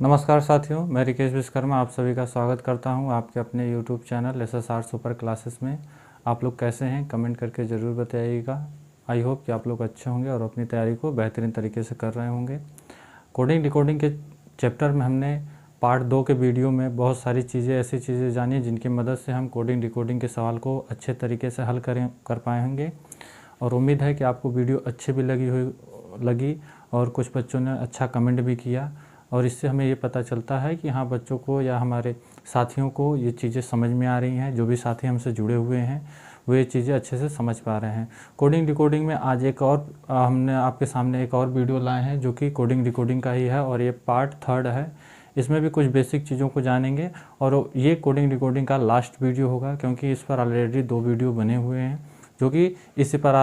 नमस्कार साथियों, मैं रिकेश विश्वकर्मा आप सभी का स्वागत करता हूं आपके अपने YouTube channel SSR super classes में। आप लोग कैसे हैं कमेंट करके ज़रूर बताइएगा। आई होप कि आप लोग अच्छे होंगे और अपनी तैयारी को बेहतरीन तरीके से कर रहे होंगे। कोडिंग डिकोडिंग के चैप्टर में हमने पार्ट 2 के वीडियो में बहुत सारी ऐसी चीज़ें जानी जिनकी मदद से हम कोडिंग डिकोडिंग के सवाल को अच्छे तरीके से हल कर पाएंगे। और उम्मीद है कि आपको वीडियो अच्छी भी लगी और कुछ बच्चों ने अच्छा कमेंट भी किया। और इससे हमें ये पता चलता है कि हाँ, बच्चों को या हमारे साथियों को ये चीज़ें समझ में आ रही हैं। जो भी साथी हमसे जुड़े हुए हैं वो ये चीज़ें अच्छे से समझ पा रहे हैं। कोडिंग डिकोडिंग में आज एक और हमने आपके सामने एक और वीडियो लाए हैं जो कि कोडिंग डिकोडिंग का ही है और ये पार्ट 3 है। इसमें भी कुछ बेसिक चीज़ों को जानेंगे और ये कोडिंग डिकोडिंग का लास्ट वीडियो होगा, क्योंकि इस पर ऑलरेडी 2 वीडियो बने हुए हैं जो कि इसी पर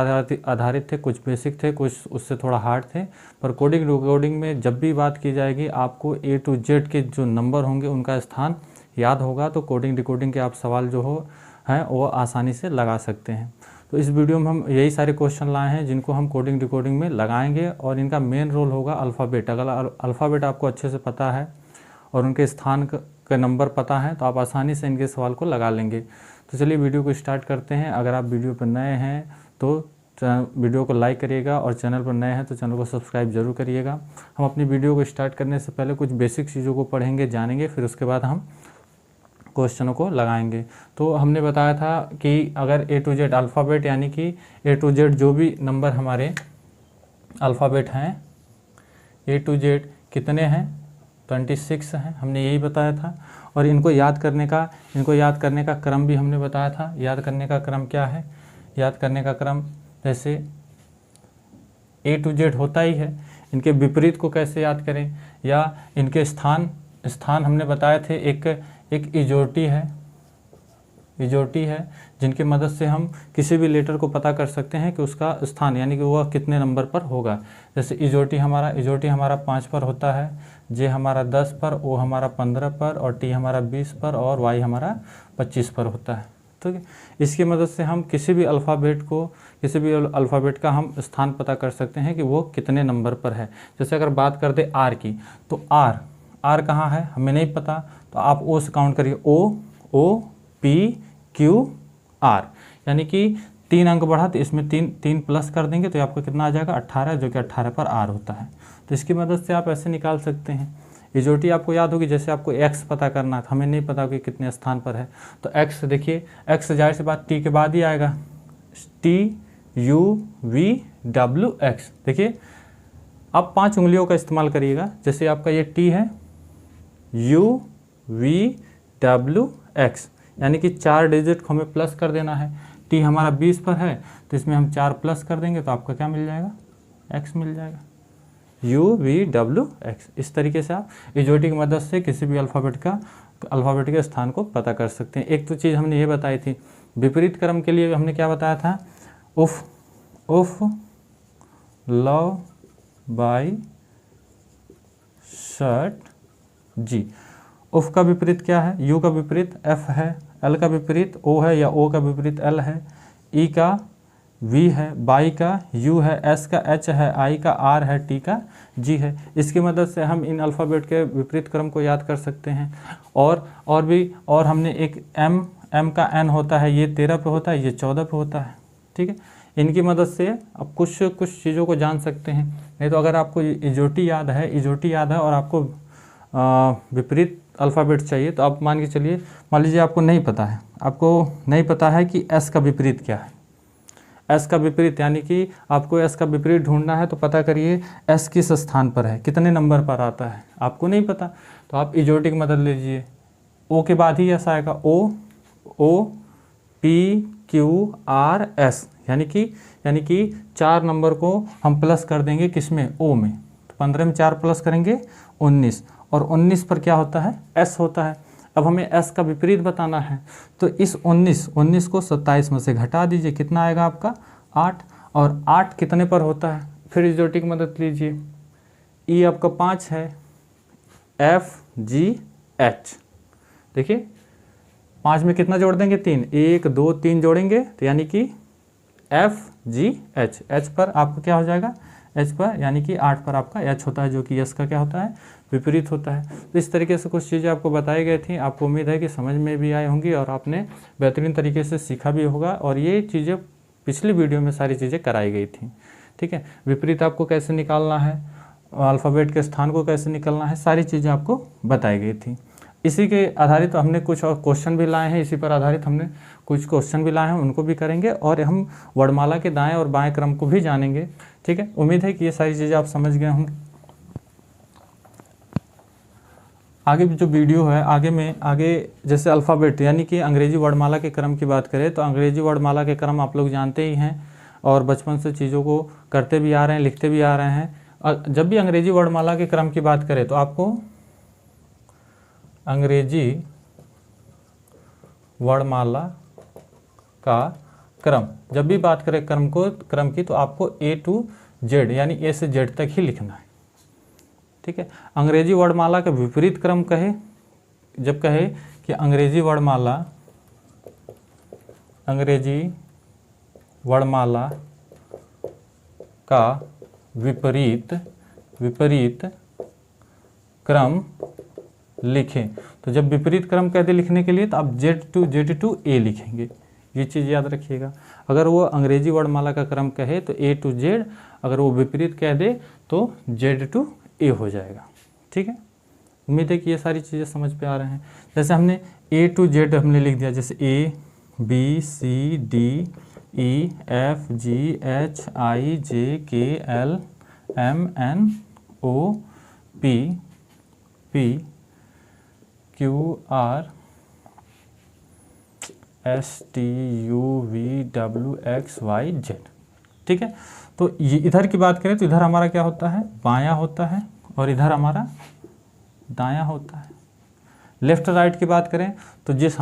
आधारित थे। कुछ बेसिक थे, कुछ उससे थोड़ा हार्ड थे। पर कोडिंग डिकोडिंग में जब भी बात की जाएगी आपको A to Z के जो नंबर होंगे उनका स्थान याद होगा, तो कोडिंग डिकोडिंग के आप सवाल जो हैं वो आसानी से लगा सकते हैं। तो इस वीडियो में हम यही सारे क्वेश्चन लाए हैं जिनको हम कोडिंग डिकोडिंग में लगाएंगे और इनका मेन रोल होगा अल्फ़ाबेट। अगर अल्फ़ाबेट आपको अच्छे से पता है और उनके स्थान का नंबर पता है तो आप आसानी से इनके सवाल को लगा लेंगे। तो चलिए वीडियो को स्टार्ट करते हैं। अगर आप वीडियो पर नए हैं तो वीडियो को लाइक करिएगा और चैनल पर नए हैं तो चैनल को सब्सक्राइब जरूर करिएगा। हम अपनी वीडियो को स्टार्ट करने से पहले कुछ बेसिक चीज़ों को पढ़ेंगे, जानेंगे, फिर उसके बाद हम क्वेश्चनों को लगाएंगे। तो हमने बताया था कि अगर A to Z अल्फ़ाबेट यानी कि A to Z जो भी नंबर हमारे अल्फ़ाबेट हैं A to Z कितने हैं 26 हैं, हमने यही बताया था। और इनको याद करने का क्रम भी हमने बताया था। याद करने का क्रम क्या है? याद करने का क्रम जैसे A to Z होता ही है, इनके विपरीत को कैसे याद करें, या इनके स्थान हमने बताए थे। एक इजोटी है जिनकी मदद से हम किसी भी लेटर को पता कर सकते हैं कि उसका स्थान यानी कि वह कितने नंबर पर होगा। जैसे इजोटी हमारा 5 पर होता है, जे हमारा 10 पर, ओ हमारा 15 पर और टी हमारा 20 पर और वाई हमारा 25 पर होता है। ठीक है, इसकी मदद से हम किसी भी अल्फ़ाबेट का हम स्थान पता कर सकते हैं कि वो कितने नंबर पर है। जैसे अगर बात कर दे आर की, तो आर कहाँ है हमें नहीं पता, तो आप ओ से काउंट करिए। ओ पी क्यू आर, यानी कि 3 अंक बढ़ा तो इसमें 3 प्लस कर देंगे तो आपको कितना आ जाएगा 18, जो कि 18 पर आर होता है। तो इसकी मदद से आप ऐसे निकाल सकते हैं। इजोटी आपको याद होगी, जैसे आपको एक्स पता करना था, हमें नहीं पता कि कितने स्थान पर है, तो एक्स देखिए, एक्स जाहिर सी बात टी के बाद ही आएगा, TUVW एक्स। देखिए आप 5 उंगलियों का इस्तेमाल करिएगा। जैसे आपका ये टी है, UVW एक्स, यानी कि 4 डिजिट को हमें प्लस कर देना है। टी हमारा 20 पर है तो इसमें हम 4 प्लस कर देंगे तो आपका क्या मिल जाएगा, एक्स मिल जाएगा, UVW एक्स। इस तरीके से आप इजोटी की मदद से किसी भी अल्फ़ाबेट के स्थान को पता कर सकते हैं। एक तो चीज़ हमने ये बताई थी, विपरीत क्रम के लिए हमने क्या बताया था, उफ लव बाई शर्ट जी। उफ का विपरीत क्या है, यू का विपरीत एफ है, एल का विपरीत ओ है या ओ का विपरीत एल है, ई का वी है, बाई का यू है, एस का एच है, आई का आर है, टी का जी है। इसकी मदद से हम इन अल्फ़ाबेट के विपरीत क्रम को याद कर सकते हैं। और हमने एक एम का एन होता है, ये 13 पे होता है, ये 14 पे होता है। ठीक है, इनकी मदद से आप कुछ चीज़ों को जान सकते हैं। नहीं तो अगर आपको इजोटी याद है और आपको विपरीत अल्फ़ाबेट चाहिए तो आप मान लीजिए आपको नहीं पता है कि एस का विपरीत क्या है। एस का विपरीत यानी कि आपको एस का विपरीत ढूंढना है तो पता करिए एस किस स्थान पर है, कितने नंबर पर आता है, आपको नहीं पता तो आप इजोटी की मदद लीजिए। ओ के बाद ही एस आएगा, O P Q R S, यानी कि 4 नंबर को हम प्लस कर देंगे किसमें, ओ में। तो 15 में 4 प्लस करेंगे 19, और 19 पर क्या होता है, एस होता है। अब हमें एस का विपरीत बताना है तो इस 19 को 27 में से घटा दीजिए, कितना आएगा आपका 8, और 8 कितने पर होता है, फिर इजोटी की मदद लीजिए। ई आपका 5 है, FGH, देखिए 5 में कितना जोड़ देंगे 3, 1 2 3 जोड़ेंगे तो यानी कि FGH। एच पर आपका क्या हो जाएगा, एच पर यानी कि 8 पर आपका एच होता है, जो कि एस का क्या होता है विपरीत होता है। तो इस तरीके से कुछ चीज़ें आपको बताई गई थी, आपको उम्मीद है कि समझ में भी आई होंगी और आपने बेहतरीन तरीके से सीखा भी होगा। और ये चीज़ें पिछली वीडियो में सारी चीज़ें कराई गई थी, ठीक है। विपरीत आपको कैसे निकालना है, अल्फ़ाबेट के स्थान को कैसे निकालना है, सारी चीज़ें आपको बताई गई थी। इसी के आधारित हमने कुछ और क्वेश्चन भी लाए हैं, इसी पर आधारित हमने कुछ क्वेश्चन भी लाए हैं, उनको भी करेंगे और हम वर्णमाला के दाएं और बाएं क्रम को भी जानेंगे, ठीक है। उम्मीद है कि ये सारी चीज़ें आप समझ गए होंगे। आगे जो वीडियो है आगे जैसे अल्फ़ाबेट यानी कि अंग्रेजी वर्णमाला के क्रम की बात करें तो अंग्रेजी वर्णमाला के क्रम आप लोग जानते ही हैं और बचपन से चीज़ों को करते भी आ रहे हैं, लिखते भी आ रहे हैं। और जब भी अंग्रेजी वर्णमाला के क्रम की बात करें तो आपको अंग्रेजी वर्णमाला का क्रम, जब भी बात करें क्रम की तो आपको A to Z यानी A से Z तक ही लिखना है, ठीक है। अंग्रेजी वर्णमाला का विपरीत क्रम जब कहे कि अंग्रेजी वर्णमाला का विपरीत क्रम लिखें, तो जब विपरीत क्रम कह दे लिखने के लिए तो आप Z to A लिखेंगे, ये चीज़ याद रखिएगा। अगर वो अंग्रेजी वर्णमाला का क्रम कहे तो A to Z, अगर वो विपरीत कह दे तो Z to A हो जाएगा, ठीक है। उम्मीद है कि ये सारी चीज़ें समझ पे आ रहे हैं। जैसे हमने A to Z हमने लिख दिया, जैसे A B C D E F G H I J K L M N O P Q R S T U V W X Y Z, ठीक है। तो ये इधर की बात करें तो इधर हमारा क्या होता है, बायां होता है और इधर हमारा दायां होता है। लेफ्ट राइट की बात करें तो जिस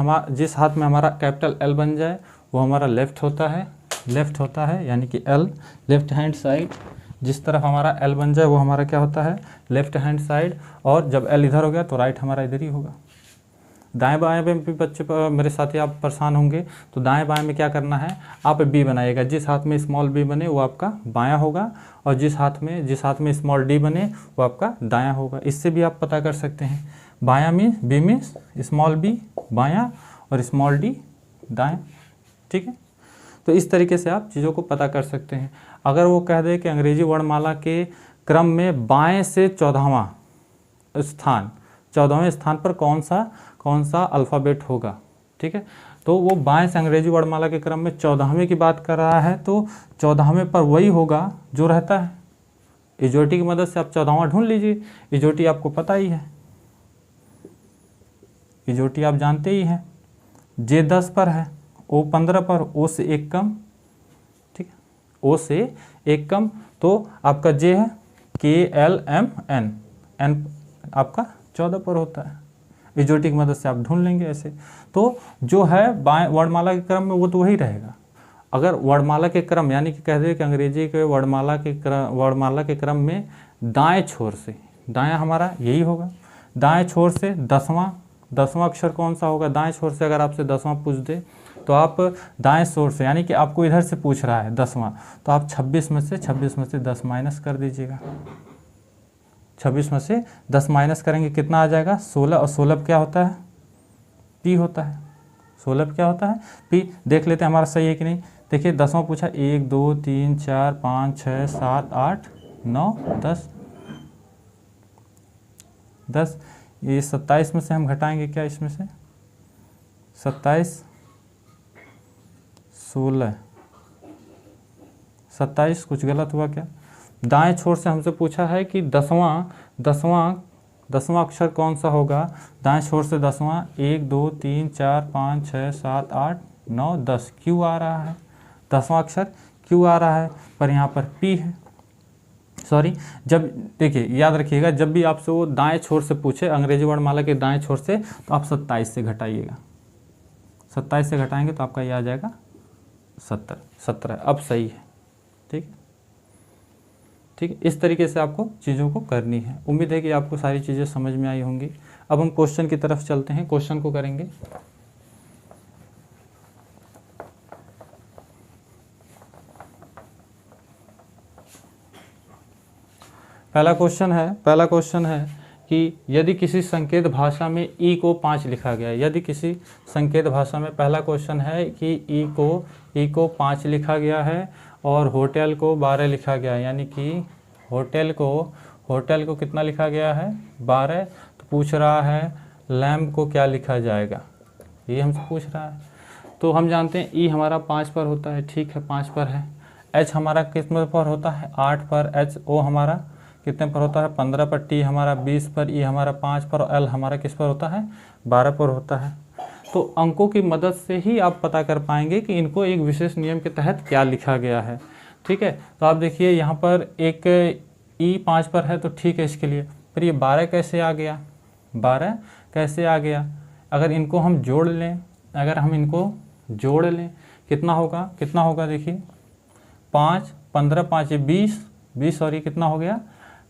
हाथ में हमारा कैपिटल L बन जाए वो हमारा लेफ्ट होता है यानी कि L लेफ्ट हैंड साइड, जिस तरफ हमारा L बन जाए वो हमारा क्या होता है, लेफ्ट हैंड साइड। और जब L इधर हो गया तो राइट हमारा इधर ही होगा। दाएं बाएं में भी बच्चे मेरे साथी आप परेशान होंगे, तो दाएं बाएं में क्या करना है, आप B बनाइएगा। जिस हाथ में स्मॉल b बने वो आपका बायां होगा और जिस हाथ में स्मॉल d बने वो आपका दायां होगा। इससे भी आप पता कर सकते हैं, बायां means b means small b बायां और स्मॉल d दाएं, ठीक है। तो इस तरीके से आप चीज़ों को पता कर सकते हैं। अगर वो कह दे कि अंग्रेजी वर्णमाला के क्रम में बाएं से 14वें स्थान पर कौन सा अल्फ़ाबेट होगा, ठीक है। तो वो बाएं से अंग्रेजी वर्णमाला के क्रम में 14वें की बात कर रहा है तो 14वें पर वही होगा जो रहता है। इजोटी की मदद से आप 14वां ढूंढ लीजिए। इजोटी आपको पता ही है, इजोटी आप जानते ही हैं। J 10 पर है, O 15 पर, O से 1 कम, ठीक है, O से 1 कम, तो आपका J है K L M N, N आपका 14 पर होता है। इजोटी की मदद से आप ढूंढ लेंगे ऐसे। तो जो है बाएं वर्णमाला के क्रम में वो तो वही रहेगा। अगर वर्णमाला के क्रम यानी कि कह दे कि अंग्रेजी के वर्णमाला के क्रम में दाएं छोर से, दायां हमारा यही होगा, दाएं छोर से 10वां अक्षर कौन सा होगा। दाएं छोर से अगर आपसे 10वां पूछ दे तो आप दाएं छोर से यानी कि आपको इधर से पूछ रहा है 10वां, तो आप 26 में से 10 माइनस कर दीजिएगा। 26 में से 10 माइनस करेंगे कितना आ जाएगा, 16। और 16 क्या होता है, P होता है। 16 क्या होता है, P। देख लेते हैं हमारा सही है कि नहीं। देखिए 10वां पूछा, 1 2 3 4 5 6 7 8 9 10। ये 27 में से हम घटाएंगे क्या, इसमें से 27 16 27, कुछ गलत हुआ क्या। दाएं छोर से हमसे पूछा है कि 10वां अक्षर कौन सा होगा। दाएं छोर से 10वां, 1 2 3 4 5 6 7 8 9 10, Q आ रहा है। 10वां अक्षर Q आ रहा है, पर यहाँ पर P है। सॉरी, जब देखिए याद रखिएगा, जब भी आपसे वो दाएं छोर से पूछे अंग्रेजी वर्णमाला के दाएं छोर से, तो आप 27 से घटाइएगा। 27 से घटाएंगे तो आपका ये आ जाएगा 17। अब सही है, ठीक है, ठीक है। इस तरीके से आपको चीज़ों को करनी है। उम्मीद है कि आपको सारी चीज़ें समझ में आई होंगी। अब हम क्वेश्चन की तरफ चलते हैं, क्वेश्चन को करेंगे। पहला क्वेश्चन है कि यदि किसी संकेत भाषा में ई को 5 लिखा गया है, यदि किसी संकेत भाषा में, पहला क्वेश्चन है कि ई को 5 लिखा गया है और होटल को 12 लिखा गया है, यानी कि होटल को कितना लिखा गया है, 12। तो पूछ रहा है लैम्प को क्या लिखा जाएगा, ये हमसे पूछ रहा है। तो हम जानते हैं ई हमारा 5 पर होता है, ठीक है 5 पर है। एच हमारा कितने पर होता है, 8 पर। एच ओ हमारा कितने पर होता है, 15 पर। टी हमारा 20 पर। ई हमारा 5 पर। और एल हमारा किस पर होता है, 12 पर होता है। तो अंकों की मदद से ही आप पता कर पाएंगे कि इनको एक विशेष नियम के तहत क्या लिखा गया है, ठीक है। तो आप देखिए यहाँ पर एक ई 5 पर है तो ठीक है इसके लिए, पर ये 12 कैसे आ गया, 12 कैसे आ गया। अगर इनको हम जोड़ लें, कितना होगा देखिए, 5 15 5 ये 20 और ये कितना हो गया,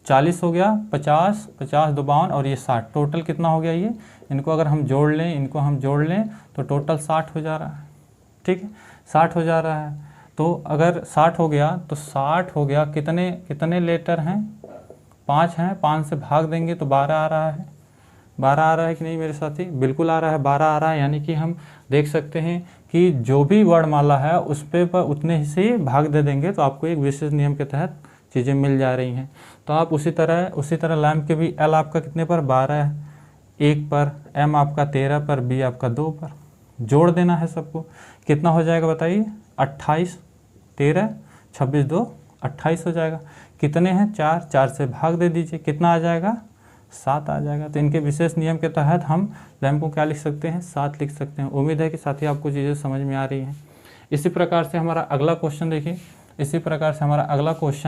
40 हो गया, 50 50 2 52 और ये 60, टोटल कितना हो गया ये। इनको अगर हम जोड़ लें तो टोटल 60 हो जा रहा है, ठीक है 60 हो जा रहा है। तो अगर 60 हो गया तो 60 हो गया, कितने लेटर हैं, 5 हैं, 5 से भाग देंगे तो 12 आ रहा है। 12 आ रहा है कि नहीं मेरे साथी, बिल्कुल आ रहा है, 12 आ रहा है। यानी कि हम देख सकते हैं कि जो भी वर्णमाला है उस पे पर उतने से भाग दे देंगे तो आपको एक विशेष नियम के तहत चीज़ें मिल जा रही हैं। तो आप उसी तरह लैम्प के भी एल आपका कितने पर, 12 है 1 पर, एम आपका 13 पर, बी आपका 2 पर। जोड़ देना है सबको, कितना हो जाएगा बताइए, 28 13 26 2 28 हो जाएगा। कितने हैं, 4 से भाग दे दीजिए, कितना आ जाएगा, 7 आ जाएगा। तो इनके विशेष नियम के तहत हम लैम्प को क्या लिख सकते हैं, 7 लिख सकते हैं। उम्मीद है कि साथी आपको चीज़ें समझ में आ रही हैं। इसी प्रकार से हमारा अगला क्वेश्चन देखिए,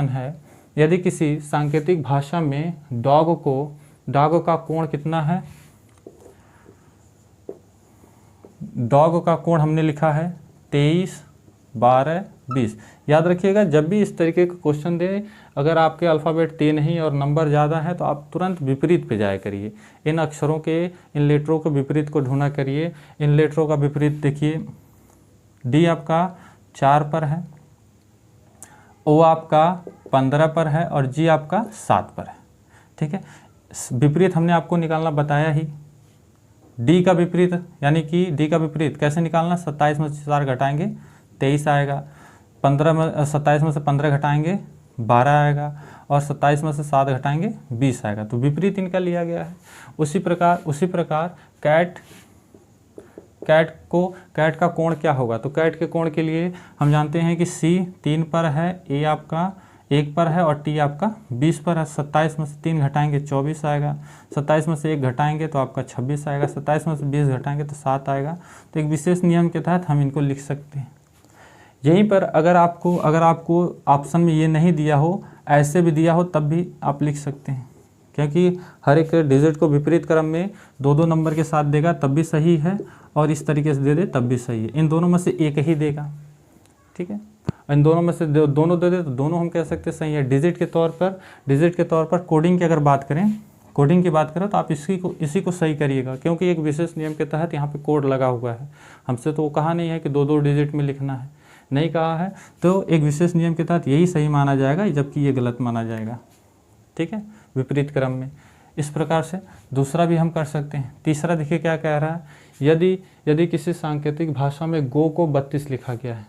है, यदि किसी सांकेतिक भाषा में डॉग का कोण कितना है, डॉग का कोण हमने लिखा है 23 12 20। याद रखिएगा जब भी इस तरीके का क्वेश्चन दे, अगर आपके अल्फ़ाबेट ते नहीं और नंबर ज़्यादा है तो आप तुरंत विपरीत पे जाया करिए। इन अक्षरों के, इन लेटरों के विपरीत को ढूंढा करिए। इन लेटरों का विपरीत देखिए, डी आपका 4 पर है, ओ आपका 15 पर है और जी आपका 7 पर है, ठीक है। विपरीत हमने आपको निकालना बताया ही। डी का विपरीत, यानी कि डी का विपरीत कैसे निकालना, 27 में से 4 घटाएंगे 23 आएगा, 27 में से 15 घटाएंगे 12 आएगा और 27 में से 7 घटाएंगे 20 आएगा। तो विपरीत इनका लिया गया है। उसी प्रकार कैट का कोण क्या होगा, तो कैट के कोण के लिए हम जानते हैं कि सी 3 पर है, ए आपका 1 पर है और टी आपका 20 पर है। 27 में से 3 घटाएंगे 24 आएगा, 27 में से 1 घटाएंगे तो आपका 26 आएगा, 27 में से 20 घटाएंगे तो 7 आएगा। तो एक विशेष नियम के तहत हम इनको लिख सकते हैं। यहीं पर अगर आपको ऑप्शन में ये नहीं दिया हो, ऐसे भी दिया हो, तब भी आप लिख सकते हैं, क्योंकि हर एक डिजिट को विपरीत क्रम में 2-2 नंबर के साथ देगा तब भी सही है, और इस तरीके से दे दे तब भी सही है। इन दोनों में से एक ही देगा, ठीक है। इन दोनों में से दोनों दे दे तो दोनों हम कह सकते हैं सही है। डिजिट के तौर पर कोडिंग की अगर बात करें तो आप इसी को सही करिएगा, क्योंकि एक विशेष नियम के तहत यहाँ पे कोड लगा हुआ है। हमसे तो वो कहा नहीं है कि 2-2 डिजिट में लिखना है, नहीं कहा है। तो एक विशेष नियम के तहत यही सही माना जाएगा, जबकि ये गलत माना जाएगा, ठीक है, विपरीत क्रम में। इस प्रकार से दूसरा भी हम कर सकते हैं। तीसरा देखिए क्या कह रहा है, यदि किसी सांकेतिक भाषा में गो को 32 लिखा गया है,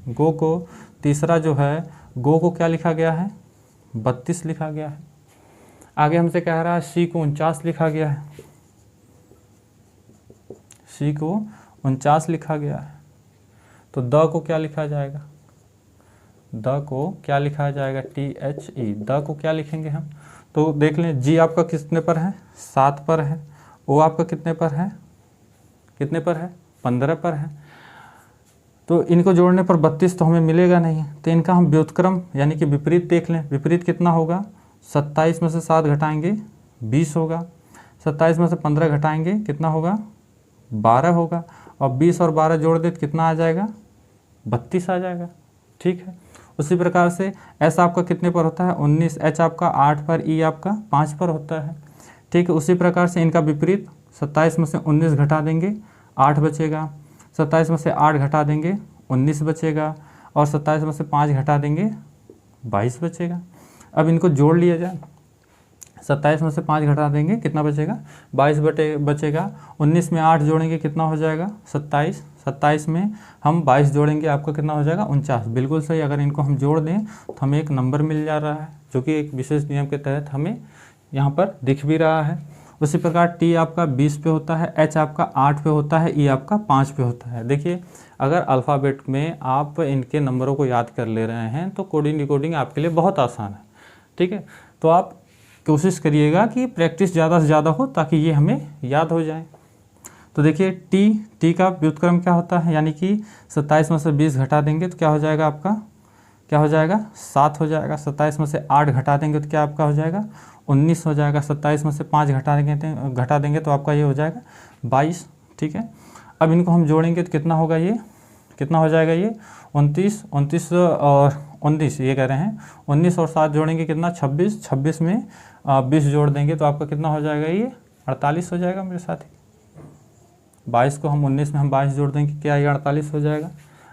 गो को, तीसरा जो है गो को क्या लिखा गया है, 32 लिखा गया है। आगे हमसे कह रहा है सी को 49 लिखा गया है, सी को 49 लिखा गया है। तो द को क्या लिखा जाएगा, द को क्या लिखा जाएगा, THE, द को क्या लिखेंगे हम। तो देख लें, जी आपका कितने पर है, 7 पर है, ओ आपका कितने पर है, 15 पर है। तो इनको जोड़ने पर 32 तो हमें मिलेगा नहीं, तो इनका हम व्युत्क्रम यानी कि विपरीत देख लें। विपरीत कितना होगा, 27 में से 7 घटाएंगे 20 होगा, 27 में से 15 घटाएंगे कितना होगा, 12 होगा, और 20 और 12 जोड़ दे तो कितना आ जाएगा, 32 आ जाएगा, ठीक है। उसी प्रकार से एस आपका कितने पर होता है, 19, एच आपका 8 पर, ई आपका 5 पर होता है, ठीक है। उसी प्रकार से इनका विपरीत, 27 में से 19 घटा देंगे 8 बचेगा, 27 में से 8 घटा देंगे 19 बचेगा, और 27 में से 5 घटा देंगे 22 बचेगा। अब इनको जोड़ लिया जाए, 27 में से 5 घटा देंगे कितना बचेगा, 22 बचेगा। 19 में 8 जोड़ेंगे कितना हो जाएगा, 27। 27 में हम 22 जोड़ेंगे, आपका कितना हो जाएगा, 49। बिल्कुल सही। अगर इनको हम जोड़ दें तो हमें एक नंबर मिल जा रहा है, जो कि एक विशेष नियम के तहत हमें यहाँ पर दिख भी रहा है। उसी प्रकार टी आपका 20 पे होता है, एच आपका 8 पे होता है, ई आपका 5 पे होता है। देखिए, अगर अल्फ़ाबेट में आप इनके नंबरों को याद कर ले रहे हैं तो कोडिंग डिकोडिंग आपके लिए बहुत आसान है। ठीक है, तो आप कोशिश करिएगा कि प्रैक्टिस ज़्यादा से ज़्यादा हो ताकि ये हमें याद हो जाए। तो देखिए, टी का व्युत्क्रम क्या होता है, यानी कि 27 में से 20 घटा देंगे तो क्या हो जाएगा आपका, क्या हो जाएगा, 7 हो जाएगा। 27 में से 8 घटा देंगे तो क्या आपका हो जाएगा, 19 हो जाएगा। 27 में से 5 घटा देंगे तो आपका ये हो जाएगा 22। ठीक है, अब इनको हम जोड़ेंगे तो कितना होगा, ये कितना हो जाएगा, ये 29 और 19 ये कह रहे हैं, 19 और 7 जोड़ेंगे कितना, 26। 26 में 20 जोड़ देंगे तो आपका कितना हो जाएगा, ये 48 हो जाएगा मेरे साथी। 22 को हम 19 में हम 22 जोड़ देंगे, क्या ये 48 हो जाएगा।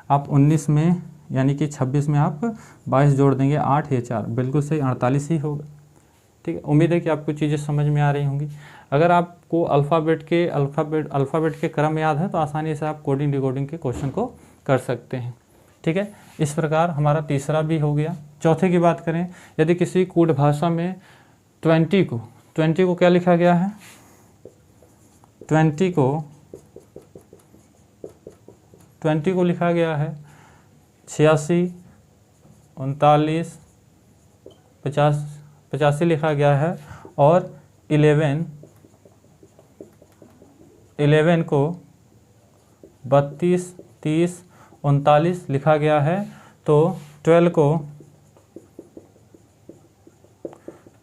आप 19 में यानी कि 26 में आप 22 जोड़ देंगे, 8 ये 4, बिल्कुल सही 48 ही होगा। ठीक है, उम्मीद है कि आपको चीज़ें समझ में आ रही होंगी। अगर आपको अल्फ़ाबेट के क्रम याद है तो आसानी से आप कोडिंग डिकोडिंग के क्वेश्चन को कर सकते हैं। ठीक है, इस प्रकार हमारा तीसरा भी हो गया। चौथे की बात करें, यदि किसी कूट भाषा में 20 को क्या लिखा गया है, 20 को लिखा गया है 86, 39, 85 लिखा गया है, और 11 को 32, 30, 39 लिखा गया है। तो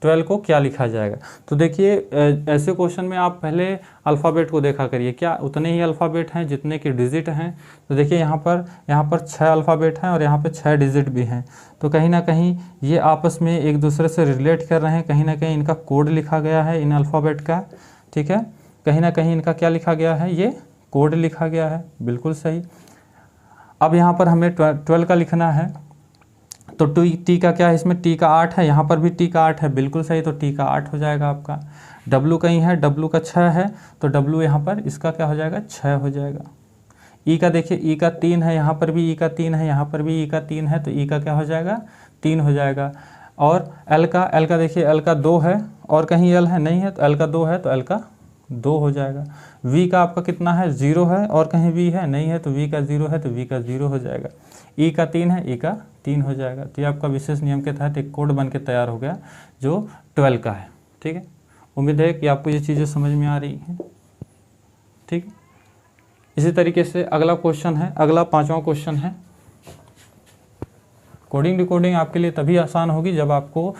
12 को क्या लिखा जाएगा। तो देखिए, ऐसे क्वेश्चन में आप पहले अल्फ़ाबेट को देखा करिए, क्या उतने ही अल्फ़ाबेट हैं जितने कि डिजिट हैं। तो देखिए, यहाँ पर 6 अल्फ़ाबेट हैं और यहाँ पे 6 डिजिट भी हैं। तो कहीं ना कहीं ये आपस में एक दूसरे से रिलेट कर रहे हैं, कहीं ना कहीं इनका कोड लिखा गया है इन अल्फ़ाबेट का। ठीक है, कहीं ना कहीं इनका क्या लिखा गया है, ये कोड लिखा गया है, बिल्कुल सही। अब यहाँ पर हमें 12 का लिखना है, तो टी का क्या है, इसमें टी का 8 है, यहाँ पर भी टी का 8 है, बिल्कुल सही। तो टी का 8 हो जाएगा आपका। डब्लू कहीं है, डब्लू का 6 है, तो डब्लू यहाँ पर इसका क्या हो जाएगा, 6 हो जाएगा। ई का देखिए, ई का 3 है, यहाँ पर भी ई का 3 है, यहाँ पर भी ई का 3 है, तो ई का क्या हो जाएगा, 3 हो जाएगा। और एल का देखिए, एल का 2 है, और कहीं एल है नहीं है, तो एल का 2 है, तो एल का 2 हो जाएगा। वी का आपका कितना है, 0 है, और कहीं वी है नहीं है, तो वी का 0 है, तो वी का 0 हो जाएगा। ई का 3 है, ई का 3 हो जाएगा। तो ये आपका विशेष नियम के तहत एक कोड बन के तैयार हो गया जो 12 का है। ठीक है, उम्मीद है कि आपको ये चीज़ें समझ में आ रही हैं। ठीक, इसी तरीके से अगला क्वेश्चन है, अगला 5वां क्वेश्चन है। कोडिंग डिकोडिंग आपके लिए तभी आसान होगी जब आपको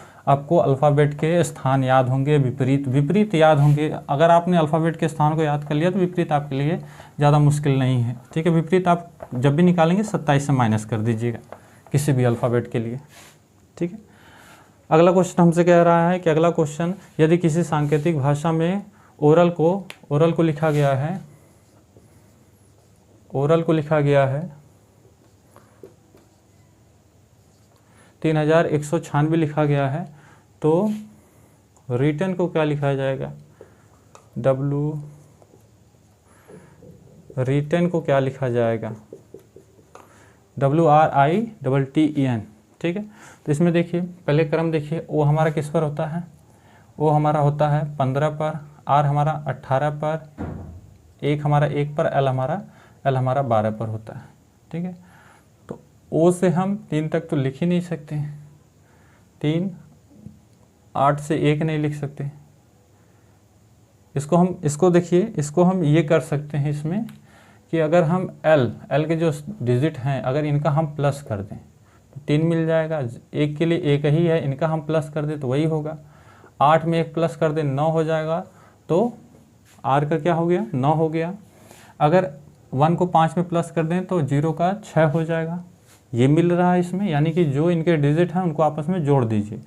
अल्फ़ाबेट के स्थान याद होंगे, विपरीत याद होंगे। अगर आपने अल्फ़ाबेट के स्थान को याद कर लिया तो विपरीत आपके लिए ज़्यादा मुश्किल नहीं है। ठीक है, विपरीत आप जब भी निकालेंगे 27 से माइनस कर दीजिएगा किसी भी अल्फ़ाबेट के लिए। ठीक है, अगला क्वेश्चन हमसे कह रहा है कि अगला क्वेश्चन, यदि किसी सांकेतिक भाषा में ओरल को लिखा गया है, 3196 लिखा गया है, तो रिटन को क्या लिखा जाएगा, रिटन को क्या लिखा जाएगा, WRITTEN। ठीक है, तो इसमें देखिए, पहले क्रम देखिए, ओ हमारा किस पर होता है, ओ हमारा होता है 15 पर, आर हमारा 18 पर, एक हमारा 1 पर, एल हमारा 12 पर होता है। ठीक है, तो ओ से हम 3 तक तो लिख ही नहीं सकते, 3, 8 से 1 नहीं लिख सकते। इसको देखिए, इसको हम ये कर सकते हैं इसमें कि अगर हम एल के जो डिजिट हैं, अगर इनका हम प्लस कर दें तो 3 मिल जाएगा। 1 के लिए 1 ही है, इनका हम प्लस कर दें तो वही होगा। 8 में 1 प्लस कर दें 9 हो जाएगा, तो आर का क्या हो गया, 9 हो गया। अगर 1 को 5 में प्लस कर दें तो 0 का 6 हो जाएगा। ये मिल रहा है इसमें, यानी कि जो इनके डिजिट हैं उनको आपस में जोड़ दीजिए।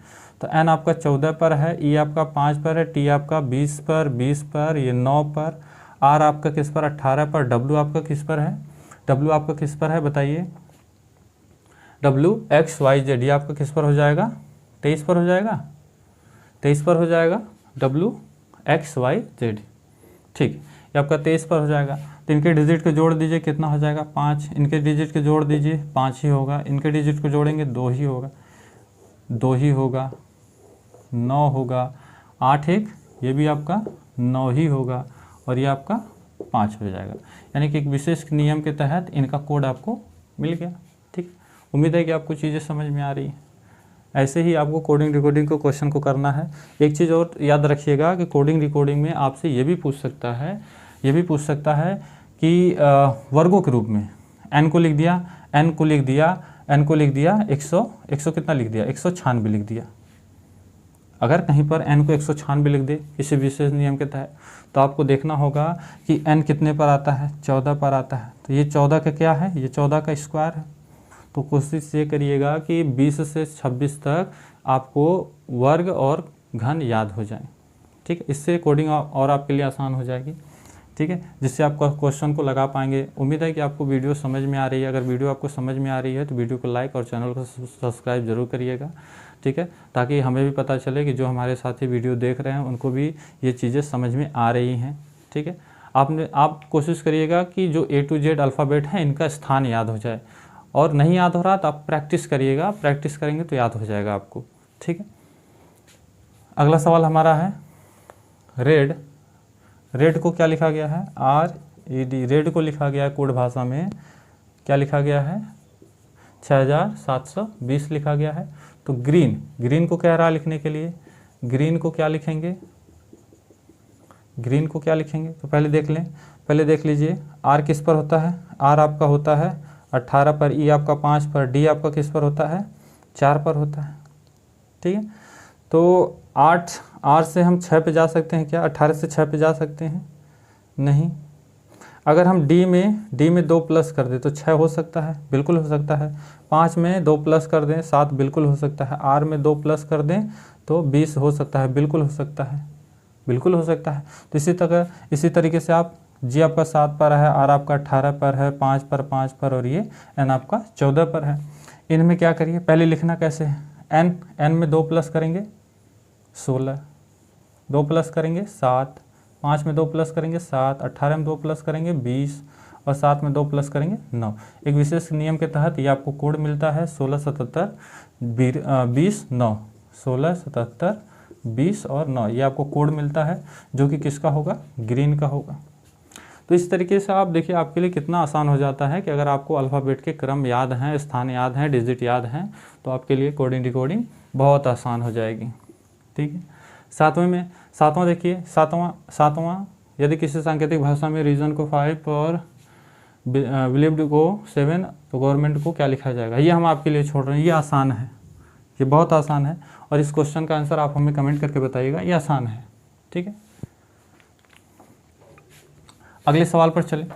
तो एन आपका 14 पर है, ई आपका 5 पर है, टी आपका 20 पर, ये 9 पर, आर आपका किस पर, 18 पर, डब्ल्यू आपका किस पर है, बताइए, WXYZ, ये आपका किस पर हो जाएगा, 23 पर हो जाएगा। 23 पर हो जाएगा WXYZ। ठीक, ये आपका 23 पर हो जाएगा। तो इनके डिजिट को जोड़ दीजिए, कितना हो जाएगा 5। इनके डिजिट को जोड़ दीजिए 5 ही होगा। इनके डिजिट को जोड़ेंगे 2 ही होगा, 2 ही होगा, 9 होगा, 8 1 ये भी आपका 9 ही होगा और ये आपका 5 हो जाएगा। यानी कि एक विशेष नियम के तहत इनका कोड आपको मिल गया। ठीक, उम्मीद है कि आपको चीज़ें समझ में आ रही हैं। ऐसे ही आपको कोडिंग रिकॉर्डिंग को क्वेश्चन को करना है। एक चीज़ और याद रखिएगा कि कोडिंग रिकॉर्डिंग में आपसे ये भी पूछ सकता है कि वर्गों के रूप में n को लिख दिया, n को लिख दिया 100 कितना लिख दिया 196 लिख दिया। अगर कहीं पर n को 196 लिख दे किसी विशेष नियम के तहत, तो आपको देखना होगा कि n कितने पर आता है, 14 पर आता है। तो ये 14 का क्या है, ये 14 का स्क्वायर है। तो कोशिश ये करिएगा कि 20 से 26 तक आपको वर्ग और घन याद हो जाए। ठीक है, इससे कोडिंग और आपके लिए आसान हो जाएगी। ठीक है, जिससे आप क्वेश्चन को लगा पाएंगे। उम्मीद है कि आपको वीडियो समझ में आ रही है। अगर वीडियो आपको समझ में आ रही है तो वीडियो को लाइक और चैनल को सब्सक्राइब जरूर करिएगा। ठीक है, ताकि हमें भी पता चले कि जो हमारे साथी वीडियो देख रहे हैं उनको भी ये चीज़ें समझ में आ रही हैं। ठीक है, आप कोशिश करिएगा कि जो A to Z अल्फ़ाबेट है इनका स्थान याद हो जाए, और नहीं याद हो रहा तो आप प्रैक्टिस करिएगा। प्रैक्टिस करेंगे तो याद हो जाएगा आपको। ठीक है, अगला सवाल हमारा है रेड को क्या लिखा गया है, RED। रेड को लिखा गया है कोड भाषा में, क्या लिखा गया है 6720 लिखा गया है। तो ग्रीन को क्या रहा लिखने के लिए, ग्रीन को क्या लिखेंगे, तो पहले देख लीजिए R किस पर होता है। R आपका होता है 18 पर, E आपका 5 पर, D आपका किस पर होता है 4 पर होता है। ठीक है, तो 8 से हम 6 पे जा सकते हैं क्या, 18 से 6 पे जा सकते हैं नहीं। अगर हम D में 2 प्लस कर दें तो 6 हो सकता है, बिल्कुल हो सकता है। 5 में 2 प्लस कर दें 7, बिल्कुल हो सकता है। R में 2 प्लस कर दें तो 20 हो सकता है, बिल्कुल हो सकता है। तो इसी तरीके से आप G आपका 7 पर है, R आपका 18 पर है, 5 पर और ये N आपका 14 पर है। इनमें क्या करिए, पहले लिखना कैसे है, N में 2 प्लस करेंगे 16, 2 प्लस करेंगे 7, 5 में 2 प्लस करेंगे 7, 18 में 2 प्लस करेंगे 20 और 7 में 2 प्लस करेंगे 9। एक विशेष नियम के तहत ये आपको कोड मिलता है 16 77 20 9, 16 77 20 और 9। ये आपको कोड मिलता है जो कि किसका होगा, ग्रीन का होगा। तो इस तरीके से आप देखिए आपके लिए कितना आसान हो जाता है कि अगर आपको अल्फ़ाबेट के क्रम याद हैं, स्थान याद हैं, डिजिट याद हैं, तो आपके लिए कोडिंग डिकोडिंग बहुत आसान हो जाएगी। ठीक है, सातवां देखिए, सातवां यदि किसी सांकेतिक भाषा में रीजन को 5 और बिलीव्ड को 7 तो गवर्नमेंट को क्या लिखा जाएगा। ये हम आपके लिए छोड़ रहे हैं, ये आसान है, ये बहुत आसान है। और इस क्वेश्चन का आंसर आप हमें कमेंट करके बताइएगा, ये आसान है। ठीक है, अगले सवाल पर चलें।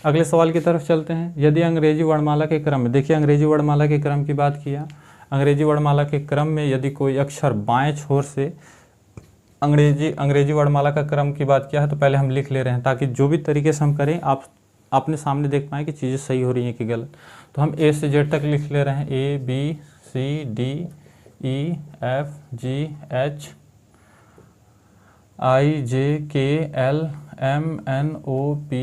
अगले सवाल की तरफ चलते हैं। यदि अंग्रेजी वर्णमाला के क्रम में, देखिए अंग्रेजी वर्णमाला के क्रम की बात किया, अंग्रेजी वर्णमाला के क्रम में यदि कोई अक्षर बाएं छोर से, अंग्रेजी वर्णमाला का क्रम की बात किया है तो पहले हम लिख ले रहे हैं ताकि जो भी तरीके से हम करें आप अपने सामने देख पाएँ कि चीज़ें सही हो रही हैं कि गलत। तो हम A से Z तक लिख ले रहे हैं, A B C D E F G H I J K L M N O P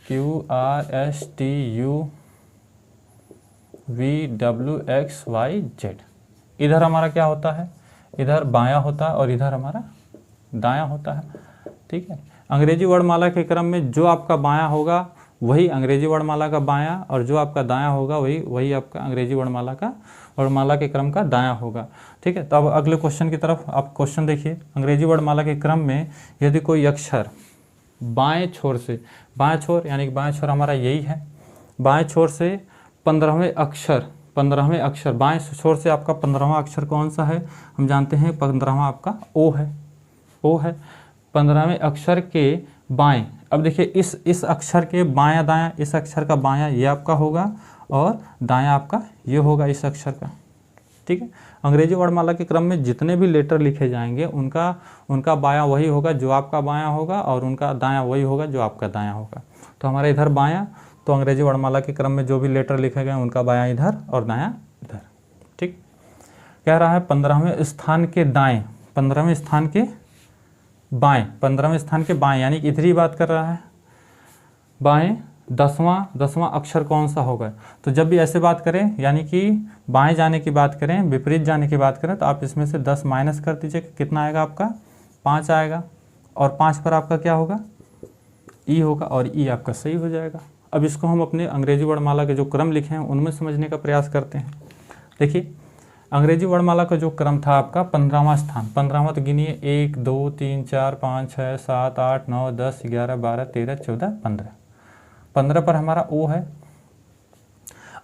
Q R S T U V W X Y Z। इधर हमारा क्या होता है, इधर बायां होता है और इधर हमारा दायां होता है। ठीक है, अंग्रेजी वर्णमाला के क्रम में जो आपका बायां होगा वही अंग्रेजी वर्णमाला का बायां, और जो आपका दायां होगा वही आपका अंग्रेजी वर्णमाला के क्रम का दायां होगा। ठीक है, तो अब अगले क्वेश्चन की तरफ आप क्वेश्चन देखिए। अंग्रेजी वर्णमाला के क्रम में यदि कोई अक्षर बाएं छोर से, बाएं छोर यानी कि बाएं छोर हमारा यही है, बाएं छोर से 15वें अक्षर बाएं छोर से आपका 15वां अक्षर कौन सा है, हम जानते हैं 15वां आपका O है। 15वें अक्षर के बाएं, अब देखिए इस अक्षर के बायां दायां, इस अक्षर का बायां ये आपका होगा और दायां आपका ये होगा इस अक्षर का। ठीक है, अंग्रेजी वर्णमाला के क्रम में जितने भी लेटर लिखे जाएंगे उनका बायां वही होगा जो आपका बायां होगा, और उनका दायां वही होगा जो आपका दायां होगा। तो हमारा इधर बायां, तो अंग्रेजी वर्णमाला के क्रम में जो भी लेटर लिखे गए उनका बायां इधर और दायां इधर। ठीक, कह रहा है 15वें स्थान के दाएं, 15वें स्थान के बाएं, 15वें स्थान के बाएं यानी कि इधर ही बात कर रहा है। बाएं 10वां अक्षर कौन सा होगा? तो जब भी ऐसे बात करें यानी कि बाएं जाने की बात करें, विपरीत जाने की बात करें, तो आप इसमें से 10 माइनस कर दीजिए, कितना आएगा आपका? 5 आएगा। और 5 पर आपका क्या होगा? ई होगा, और ई आपका सही हो जाएगा। अब इसको हम अपने अंग्रेजी वर्णमाला के जो क्रम लिखे हैं उनमें समझने का प्रयास करते हैं। देखिए, अंग्रेजी वर्णमाला का जो क्रम था आपका 15वां स्थान, 15वां तो गिनिए 1 2 3 4 5 6 7 8 9 10 11 12 13 14 15, 15 पर हमारा ओ है।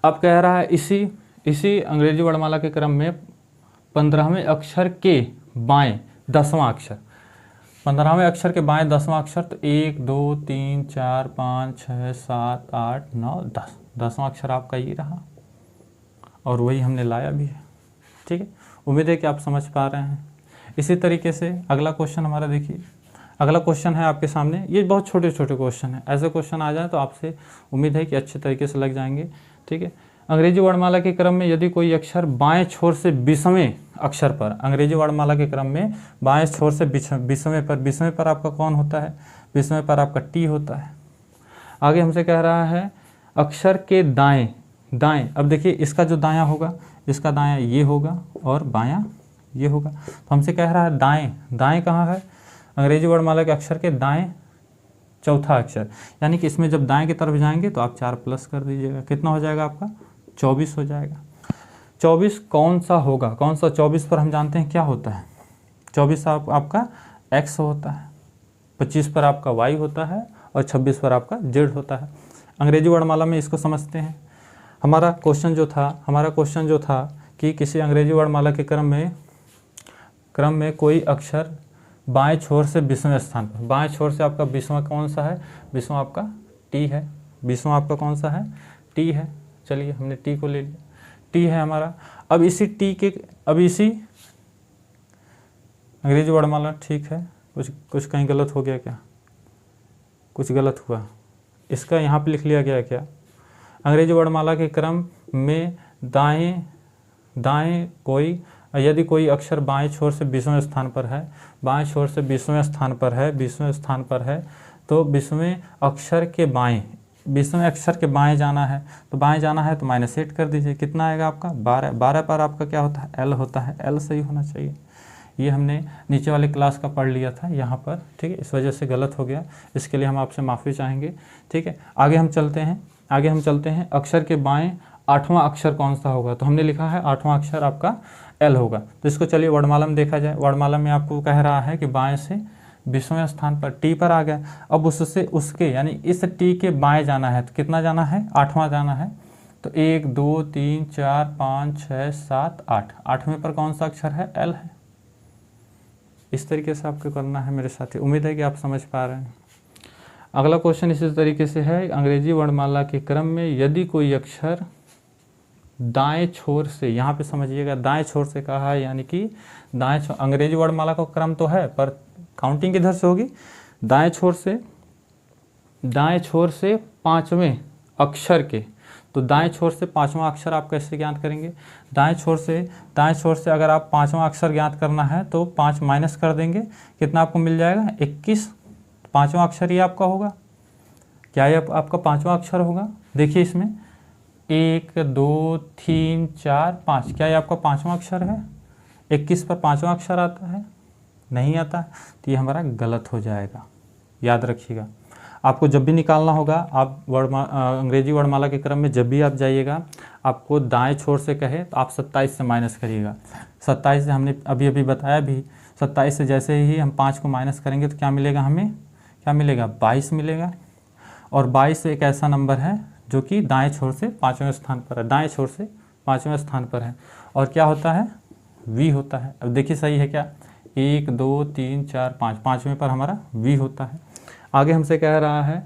अब कह रहा है इसी अंग्रेजी वर्णमाला के क्रम में 15वें अक्षर के बाएं 10वां अक्षर, 15वें अक्षर के बाएं 10वां अक्षर, तो 1 2 3 4 5 6 7 8 9 10, 10वां अक्षर आपका ये रहा और वही हमने लाया भी है। ठीक है, उम्मीद है कि आप समझ पा रहे हैं। इसी तरीके से अगला क्वेश्चन हमारा देखिए, अगला क्वेश्चन है आपके सामने। ये बहुत छोटे छोटे क्वेश्चन है, ऐसे क्वेश्चन आ जाए तो आपसे उम्मीद है कि अच्छे तरीके से लग जाएंगे। ठीक है, अंग्रेजी वर्णमाला के क्रम में यदि कोई अक्षर बाएं छोर से 20वें अक्षर पर, अंग्रेजी वर्णमाला के क्रम में बाएं छोर से 20वें पर आपका कौन होता है? 20वें पर आपका टी होता है। आगे हमसे कह रहा है अक्षर के दाएं, अब देखिए इसका जो दायां होगा, इसका दायां ये होगा और बायां ये होगा। तो हमसे कह रहा है दाएं कहाँ है? अंग्रेजी वर्णमाला के अक्षर के दाएं चौथा अक्षर, यानी कि इसमें जब दाएं की तरफ जाएंगे तो आप 4 प्लस कर दीजिएगा, कितना हो जाएगा आपका? 24 हो जाएगा। 24 कौन सा होगा? कौन सा? 24 पर हम जानते हैं क्या होता है, 24 आपका x होता है, 25 पर आपका y होता है और 26 पर आपका z होता है। अंग्रेजी वर्णमाला में इसको समझते हैं। हमारा क्वेश्चन जो था कि किसी अंग्रेजी वर्णमाला के क्रम में कोई अक्षर बाएं छोर से 20वें स्थान पर, बाएं छोर से आपका 20वां कौन सा है? 20वां आपका टी है। 20वां आपका कौन सा है? टी है। चलिए हमने टी को ले लिया, टी है हमारा। अब इसी अंग्रेजी वर्णमाला, ठीक है, कुछ कहीं गलत हो गया क्या? कुछ गलत हुआ, इसका यहाँ पे लिख लिया गया क्या? अंग्रेजी वर्णमाला के क्रम में दाएं यदि कोई अक्षर बाएं छोर से 20वें स्थान पर है, बाएं छोर से 20वें स्थान पर है, तो 20वें अक्षर के बाएं जाना है, तो बाएं जाना है तो -8 कर दीजिए, कितना आएगा आपका? 12। 12 पर आपका क्या होता है? एल होता है, एल सही होना चाहिए। ये हमने नीचे वाले क्लास का पढ़ लिया था यहाँ पर, ठीक है, इस वजह से गलत हो गया, इसके लिए हम आपसे माफ़ी चाहेंगे। ठीक है, आगे हम चलते हैं। अक्षर के बाएं 8वां अक्षर कौन सा होगा? तो हमने लिखा है 8वां अक्षर आपका एल होगा। तो इसको चलिए वर्णमाला में देखा जाए। वर्णमाला में आपको कह रहा है कि बाएं से 20वें स्थान पर टी पर आ गया। अब उसके यानी इस टी के बाएं जाना है, तो कितना जाना है? 8वां जाना है। तो 1 2 3 4 5 6 7 8, 8वें पर कौन सा अक्षर है? एल है। इस तरीके से आपको करना है मेरे साथी। उम्मीद है कि आप समझ पा रहे हैं। अगला क्वेश्चन इसी तरीके से है, अंग्रेजी वर्णमाला के क्रम में यदि कोई अक्षर दाएं छोर से, यहाँ पे समझिएगा दाएं छोर से कहा है, यानी कि अंग्रेजी वर्णमाला का क्रम तो है पर काउंटिंग किधर से होगी? दाएं छोर से 5वें अक्षर के। तो दाएं छोर से 5वां अक्षर आप कैसे ज्ञात करेंगे? दाएं छोर से अगर आप 5वां अक्षर ज्ञात करना है तो 5 माइनस कर देंगे, कितना आपको मिल जाएगा? 21। 5वां अक्षर ये आपका होगा। क्या ये आपका 5वां अक्षर होगा? देखिए इसमें 1 2 3 4 5, क्या ये आपका 5वां अक्षर है? 21 पर 5वां अक्षर आता है? नहीं आता, तो ये हमारा गलत हो जाएगा। याद रखिएगा, आपको जब भी निकालना होगा, आप अंग्रेजी वर्णमाला के क्रम में जब भी आप जाइएगा, आपको दाएं छोर से कहे तो आप 27 से माइनस करिएगा। 27 से हमने अभी बताया भी, 27 से जैसे ही हम 5 को माइनस करेंगे तो क्या मिलेगा हमें? क्या मिलेगा? 22 मिलेगा। और 22 एक ऐसा नंबर है जो कि दाएं छोर से 5वें स्थान पर है, दाएं छोर से 5वें स्थान पर है। और क्या होता है? वी होता है। अब देखिए सही है क्या? 1 2 3 4 5, 5वें पर हमारा वी होता है। आगे हमसे कह रहा है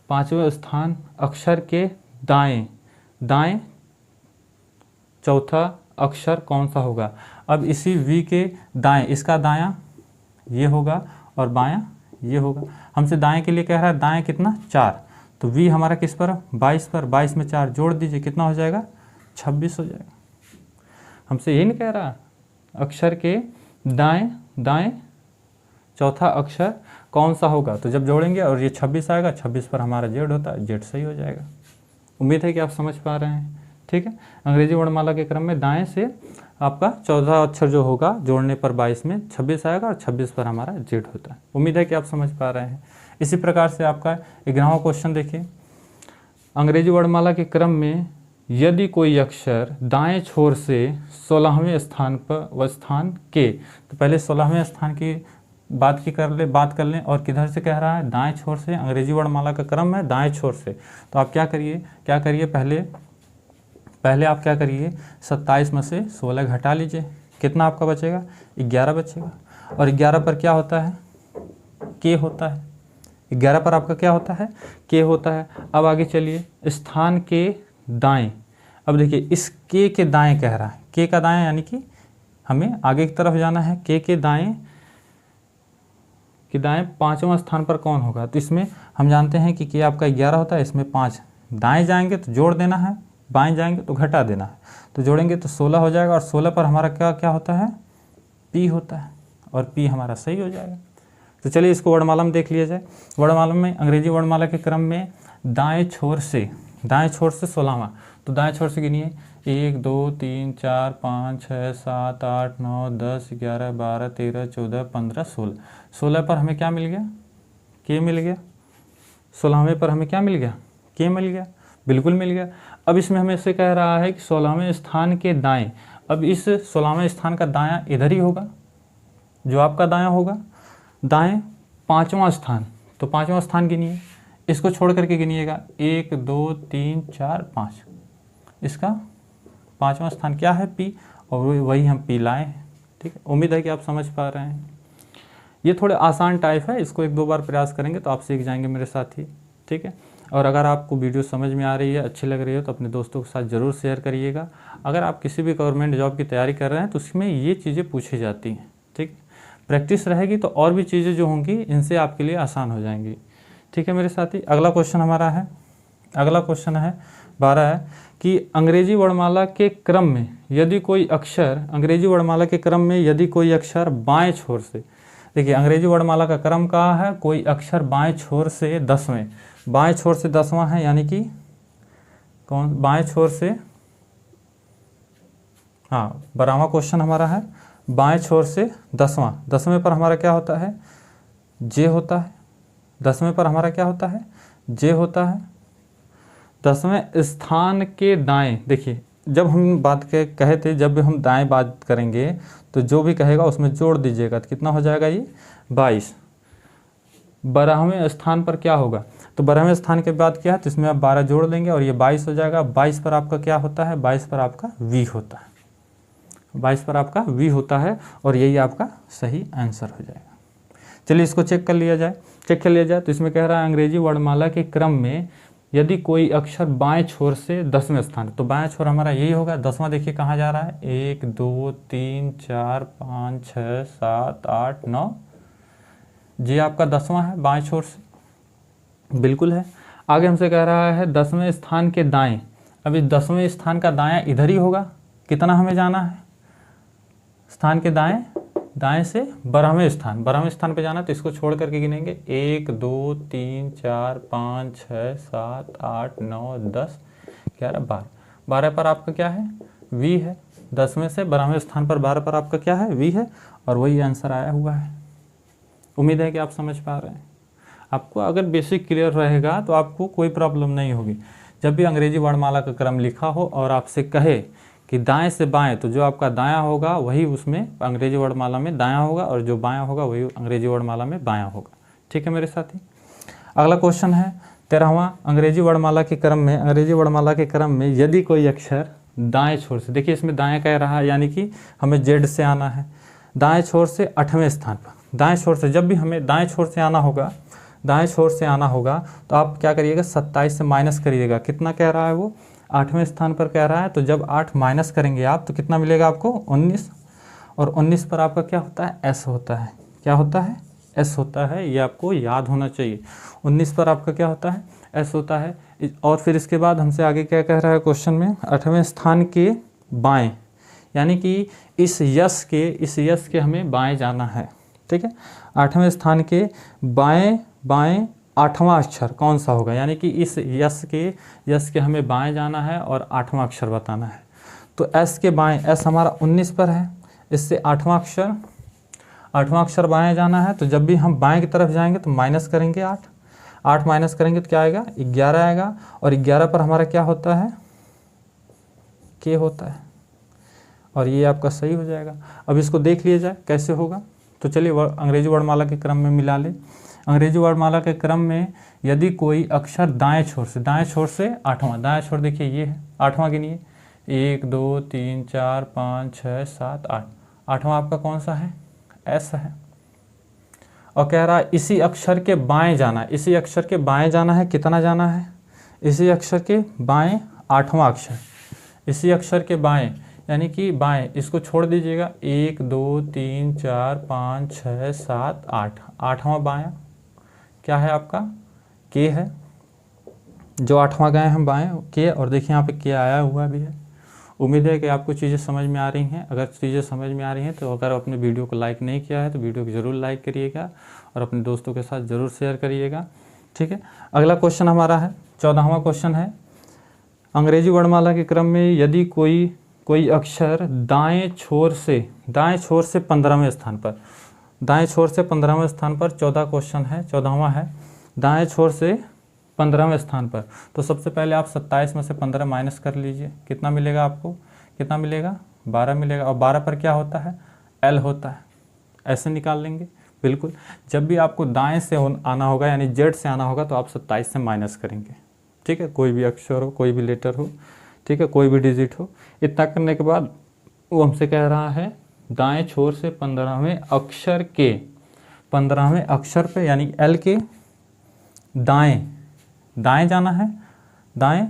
5वें स्थान अक्षर के दाएं चौथा अक्षर कौन सा होगा? अब इसी वी के दाएं, इसका दायां ये होगा और बायां ये होगा। हमसे दाएं के लिए कह रहा है, दाएं कितना? 4, तो v हमारा किस पर, 22 पर, 22 में 4 जोड़ दीजिए, कितना हो जाएगा, 26 हो जाएगा। हमसे यही नहीं कह रहा अक्षर के दाएं दाएं चौथा अक्षर कौन सा होगा, तो जब जोड़ेंगे और ये 26 आएगा, 26 पर हमारा जेड होता है, जेड सही हो जाएगा। उम्मीद है कि आप समझ पा रहे हैं। ठीक है, अंग्रेजी वर्णमाला के क्रम में दाएं से आपका चौथा अक्षर जो होगा जोड़ने पर 22 में 26 आएगा और 26 पर हमारा जेड होता है। उम्मीद है कि आप समझ पा रहे हैं। इसी प्रकार से आपका 11वां क्वेश्चन देखिए, अंग्रेजी वर्णमाला के क्रम में यदि कोई अक्षर दाएं छोर से 16वें स्थान पर व स्थान के, तो पहले 16वें स्थान की बात कर लें और किधर से कह रहा है, दाएं छोर से। अंग्रेजी वर्णमाला का क्रम है दाएं छोर से, तो आप क्या करिए पहले आप क्या करिए, 27 में से 16 घटा लीजिए, कितना आपका बचेगा, 11 बचेगा। और 11 पर क्या होता है, के होता है। 11 पर आपका क्या होता है, के होता है। अब आगे चलिए, स्थान के दाएं। अब देखिए इस के दाएं कह रहा है, के का दाएं यानी कि हमें आगे की तरफ जाना है। के दाएं 5वां स्थान पर कौन होगा, तो इसमें हम जानते हैं कि आपका 11 होता है, इसमें 5 दाएं जाएंगे तो जोड़ देना है, बाएं जाएंगे तो घटा देना है। तो जोड़ेंगे तो 16 हो जाएगा और 16 पर हमारा क्या होता है, पी होता है, और पी हमारा सही हो जाएगा। तो चलिए इसको वर्णमाला में देख लिया जाए। वर्णमाला में अंग्रेजी वर्णमाला के क्रम में दाएं छोर से 16वां, तो दाएं छोर से गिनिए, 1 2 3 4 5 6 7 8 9 10 11 12 13 14 15 16। 16 पर हमें क्या मिल गया, के मिल गया। 16वें पर हमें क्या मिल गया, के मिल गया, बिल्कुल मिल गया। अब इसमें हमें से कह रहा है कि 16वें स्थान के दाएं। अब इस 16वें स्थान का दायां इधर ही होगा, जो आपका दायां होगा। दाएं 5वां स्थान, तो 5वां स्थान गिनिए, इसको छोड़ करके गिनिएगा, 1 2 3 4 5। इसका 5वां स्थान क्या है, पी, और वही हम पी लाए हैं। ठीक है, उम्मीद है कि आप समझ पा रहे हैं। ये थोड़े आसान टाइप है, इसको 1-2 बार प्रयास करेंगे तो आप सीख जाएंगे मेरे साथ ही। ठीक है, और अगर आपको वीडियो समझ में आ रही है, अच्छी लग रही है, तो अपने दोस्तों के साथ ज़रूर शेयर करिएगा। अगर आप किसी भी गवर्नमेंट जॉब की तैयारी कर रहे हैं तो उसमें ये चीज़ें पूछी जाती हैं। ठीक, प्रैक्टिस रहेगी तो और भी चीज़ें जो होंगी इनसे आपके लिए आसान हो जाएंगी। ठीक है मेरे साथी, अगला क्वेश्चन हमारा है, अगला क्वेश्चन है 12 है कि अंग्रेजी वर्णमाला के क्रम में यदि कोई अक्षर, अंग्रेजी वर्णमाला के क्रम में यदि कोई अक्षर बाएं छोर से, देखिए अंग्रेजी वर्णमाला का क्रम कहा है, कोई अक्षर बाएं छोर से 10वें, बाएं छोर से 10वां है, यानी कि कौन, बाएं छोर से, हाँ 12वां क्वेश्चन हमारा है, बाएं छोर से 10वां। 10वें पर हमारा क्या होता है, जे होता है। 10वें पर हमारा क्या होता है, जे होता है। 10वें स्थान के दाएं, देखिए जब हम कहे थे, जब भी हम दाएं बात करेंगे तो जो भी कहेगा उसमें जोड़ दीजिएगा, तो कितना हो जाएगा ये 22। 12वें स्थान पर क्या होगा, तो 12वें स्थान के बाद क्या है, तो इसमें आप 12 जोड़ देंगे और ये 22 हो जाएगा। 22 पर आपका क्या होता है, 22 पर आपका वी होता है, 22 पर आपका वी होता है, और यही आपका सही आंसर हो जाएगा। चलिए इसको चेक कर लिया जाए। तो इसमें कह रहा है अंग्रेजी वर्णमाला के क्रम में यदि कोई अक्षर बाएं छोर से 10वें स्थान, तो बाएं छोर हमारा यही होगा। 10वां देखिए कहाँ जा रहा है, 1 2 3 4 5 6 7 8 9, जी आपका 10वां है बाएं छोर से, बिल्कुल है। आगे हमसे कह रहा है 10वें स्थान के दाएं। अब इस 10वें स्थान का दायां इधर ही होगा, कितना हमें जाना है, स्थान के दाएं से 12वें स्थान पे जाना, तो इसको छोड़ करके गिनेंगे, 1 2 3 4 5 6 7 8 9 10 11 12। 12 पर आपका क्या है, वी है। 10वें से 12वें स्थान पर 12 पर आपका क्या है, वी है, और वही आंसर आया हुआ है। उम्मीद है कि आप समझ पा रहे हैं। आपको अगर बेसिक क्लियर रहेगा तो आपको कोई प्रॉब्लम नहीं होगी। जब भी अंग्रेजी वर्णमाला का क्रम लिखा हो और आपसे कहे कि दाएं से बाएं, तो जो आपका दायां होगा वही उसमें अंग्रेजी वर्णमाला में दायां होगा, और जो बायां होगा वही अंग्रेजी वर्णमाला में बायां होगा। ठीक है मेरे साथी, अगला क्वेश्चन है 13वां, अंग्रेजी वर्णमाला के क्रम में यदि कोई अक्षर दाएं छोर से, देखिए इसमें दाएं कह रहा है, यानी कि हमें जेड से आना है। दाएं छोर से 8वें स्थान पर, दाएं छोर से, जब भी हमें दाएं छोर से आना होगा, तो आप क्या करिएगा, 27 से माइनस करिएगा। कितना कह रहा है वो, 8वें स्थान पर कह रहा है, तो जब 8 माइनस करेंगे आप तो कितना मिलेगा आपको, 19। और 19 पर आपका क्या होता है, एस होता है। क्या होता है, एस होता है, ये आपको याद होना चाहिए। 19 पर आपका क्या होता है, एस होता है। और फिर इसके बाद हमसे आगे क्या कह रहा है क्वेश्चन में, 8वें स्थान के बाएं, यानी कि इस यस के हमें बाएं जाना है। ठीक है, 8वें स्थान के बाएं बाएं 8वां अक्षर कौन सा होगा, यानी कि इस यस के हमें बाएं जाना है और 8वां अक्षर बताना है। तो एस के बाएं, एस हमारा 19 पर है, इससे 8वां अक्षर बाएं जाना है। तो जब भी हम बाएं की तरफ जाएंगे तो माइनस करेंगे 8 माइनस करेंगे तो क्या आएगा, 11 आएगा। और 11 पर हमारा क्या होता है, के होता है, और ये आपका सही हो जाएगा। अब इसको देख लिया जाए कैसे होगा। तो चलिए अंग्रेजी वर्णमाला के क्रम में मिला ले। अंग्रेजी वर्णमाला के क्रम में यदि कोई अक्षर दाएं छोर से 8वां, दाएं छोर देखिए ये है 8वां गिनिए, 1 2 3 4 5 6 7 8, 8वां आपका कौन सा है, एस है। और कह रहा है इसी अक्षर के बाएं जाना है, इसी अक्षर के बाएं जाना है, कितना जाना है, इसी अक्षर के बाएं 8वां अक्षर, इसी अक्षर के बाएं यानी कि बाएं, इसको छोड़ दीजिएगा, 1 2 3 4 5 6 7 8, 8वां बायां क्या है आपका, के है, जो 8वां गए हम बाएं के। और देखिए यहाँ पे के आया हुआ भी है। उम्मीद है कि आपको चीज़ें समझ में आ रही हैं। अगर चीज़ें समझ में आ रही हैं तो अगर अपने वीडियो को लाइक नहीं किया है तो वीडियो को ज़रूर लाइक करिएगा और अपने दोस्तों के साथ ज़रूर शेयर करिएगा। ठीक है, अगला क्वेश्चन हमारा है 14वां क्वेश्चन है, अंग्रेजी वर्णमाला के क्रम में यदि कोई अक्षर दाएं छोर से 15वें स्थान पर, दाएं छोर से 15वें स्थान पर 14 क्वेश्चन है, 14वां है, दाएं छोर से 15वें स्थान पर। तो सबसे पहले आप 27 में से 15 माइनस कर लीजिए, कितना मिलेगा आपको, कितना मिलेगा, 12 मिलेगा। और 12 पर क्या होता है, एल होता है, ऐसे निकाल लेंगे। बिल्कुल, जब भी आपको दाएं से आना होगा यानी जेड से आना होगा तो आप 27 से माइनस करेंगे। ठीक है, कोई भी अक्षर हो, कोई भी लेटर हो, ठीक है, कोई भी डिजिट हो। इतना करने के बाद वो हमसे कह रहा है दाएं छोर से 15वें अक्षर पे यानी एल के दाएं जाना है, दाएं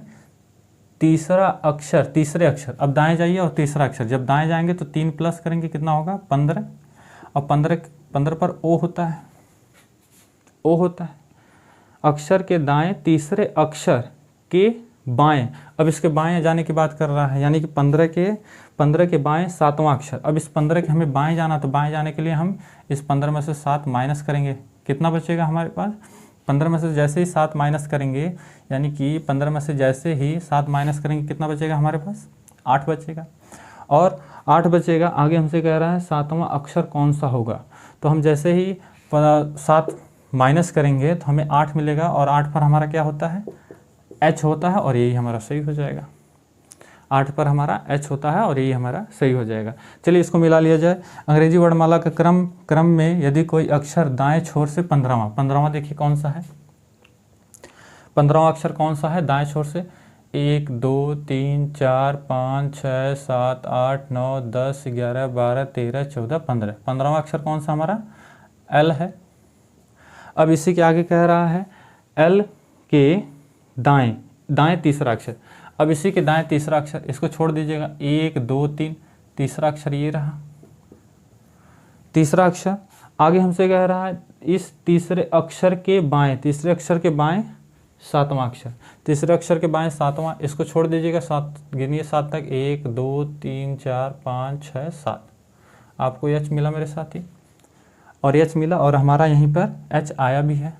तीसरे अक्षर। अब दाएं जाइए और तीसरा अक्षर, जब दाएं जाएंगे तो 3 प्लस करेंगे कितना होगा, 15। और 15 पर ओ होता है, अक्षर के दाएं तीसरे अक्षर के बाएं। अब इसके बाएं जाने की बात कर रहा है, यानी कि 15 के बाएं 7वां अक्षर। अब इस 15 के हमें बाएं जाना, तो बाएं जाने के लिए हम इस 15 में से 7 माइनस करेंगे, कितना बचेगा हमारे पास, 15 में से जैसे ही 7 माइनस करेंगे, यानी कि 15 में से जैसे ही 7 माइनस करेंगे कितना बचेगा हमारे पास, 8 बचेगा। और 8 बचेगा, आगे हमसे कह रहा है 7वां अक्षर कौन सा होगा। तो हम जैसे ही 7 माइनस करेंगे तो हमें 8 मिलेगा, और 8 पर हमारा क्या होता है, एच होता है, और यही हमारा सही हो जाएगा। 8 पर हमारा एच होता है और यही हमारा सही हो जाएगा। चलिए इसको मिला लिया जाए। अंग्रेजी वर्णमाला का क्रम में यदि कोई अक्षर दाएं छोर से 15वां देखिए कौन सा है, 15वां अक्षर कौन सा है दाएं छोर से, 1 2 3 4 5 6 7 8 9 10 11 12 13 14 15, 15वां अक्षर कौन सा हमारा, एल है। अब इसी के आगे कह रहा है एल के दाएं तीसरा अक्षर। अब इसी के दाएं तीसरा अक्षर, इसको छोड़ दीजिएगा, 1 2 3, तीसरा अक्षर ये रहा, तीसरा अक्षर। आगे हमसे कह रहा है इस तीसरे अक्षर के बाएं 7वां अक्षर, तीसरे अक्षर के बाएं 7वां, इसको छोड़ दीजिएगा, 7 गिनिए 7 तक, 1 2 3 4 5 6 7, आपको एच मिला मेरे साथी, और एच मिला, और हमारा यहीं पर एच आया भी है।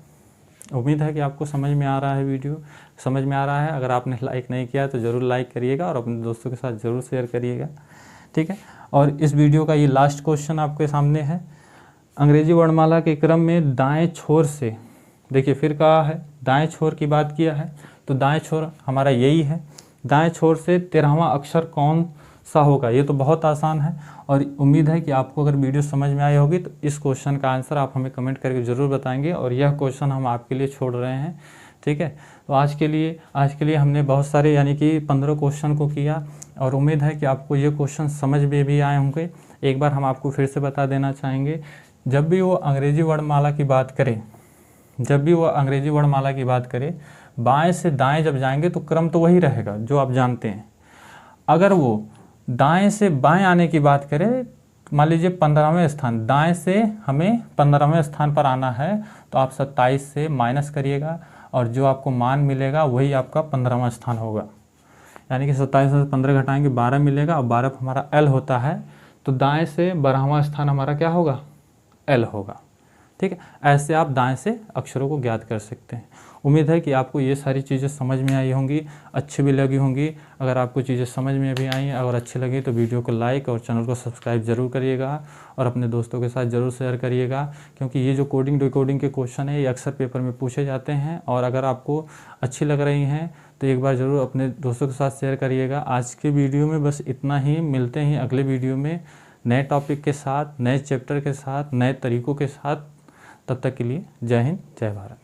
उम्मीद है कि आपको समझ में आ रहा है, वीडियो समझ में आ रहा है। अगर आपने लाइक नहीं किया तो ज़रूर लाइक करिएगा और अपने दोस्तों के साथ ज़रूर शेयर करिएगा। ठीक है, और इस वीडियो का ये लास्ट क्वेश्चन आपके सामने है, अंग्रेजी वर्णमाला के क्रम में दाएं छोर से, देखिए फिर कहा है दाएं छोर की बात किया है, तो दाएं छोर हमारा यही है, दाएं छोर से 13वां अक्षर कौन सा होगा। ये तो बहुत आसान है, और उम्मीद है कि आपको अगर वीडियो समझ में आई होगी तो इस क्वेश्चन का आंसर आप हमें कमेंट करके ज़रूर बताएंगे, और यह क्वेश्चन हम आपके लिए छोड़ रहे हैं। ठीक है, तो आज के लिए हमने बहुत सारे यानी कि 15 क्वेश्चन को किया, और उम्मीद है कि आपको ये क्वेश्चन समझ में भी आए होंगे। एक बार हम आपको फिर से बता देना चाहेंगे, जब भी वो अंग्रेजी वर्णमाला की बात करे, बाएं से दाएं जब जाएंगे तो क्रम तो वही रहेगा जो आप जानते हैं। अगर वो दाएं से बाएं आने की बात करें, मान लीजिए 15वें स्थान, दाएं से हमें 15वें स्थान पर आना है, तो आप 27 से माइनस करिएगा, और जो आपको मान मिलेगा वही आपका 15वां स्थान होगा। यानी कि 27 में से 15 घटाएंगे 12 मिलेगा, और 12 हमारा एल होता है, तो दाएं से 12वां स्थान हमारा क्या होगा, एल होगा। ठीक है, ऐसे आप दाएं से अक्षरों को ज्ञात कर सकते हैं। उम्मीद है कि आपको ये सारी चीज़ें समझ में आई होंगी, अच्छी भी लगी होंगी। अगर आपको चीज़ें समझ में भी आई अगर अच्छी लगी तो वीडियो को लाइक और चैनल को सब्सक्राइब ज़रूर करिएगा, और अपने दोस्तों के साथ ज़रूर शेयर करिएगा, क्योंकि ये जो कोडिंग डिकोडिंग के क्वेश्चन है ये अक्सर पेपर में पूछे जाते हैं। और अगर आपको अच्छी लग रही हैं तो एक बार ज़रूर अपने दोस्तों के साथ शेयर करिएगा। आज के वीडियो में बस इतना ही, मिलते हैं अगले वीडियो में नए टॉपिक के साथ, नए चैप्टर के साथ, नए तरीक़ों के साथ। तब तक के लिए जय हिंद, जय भारत।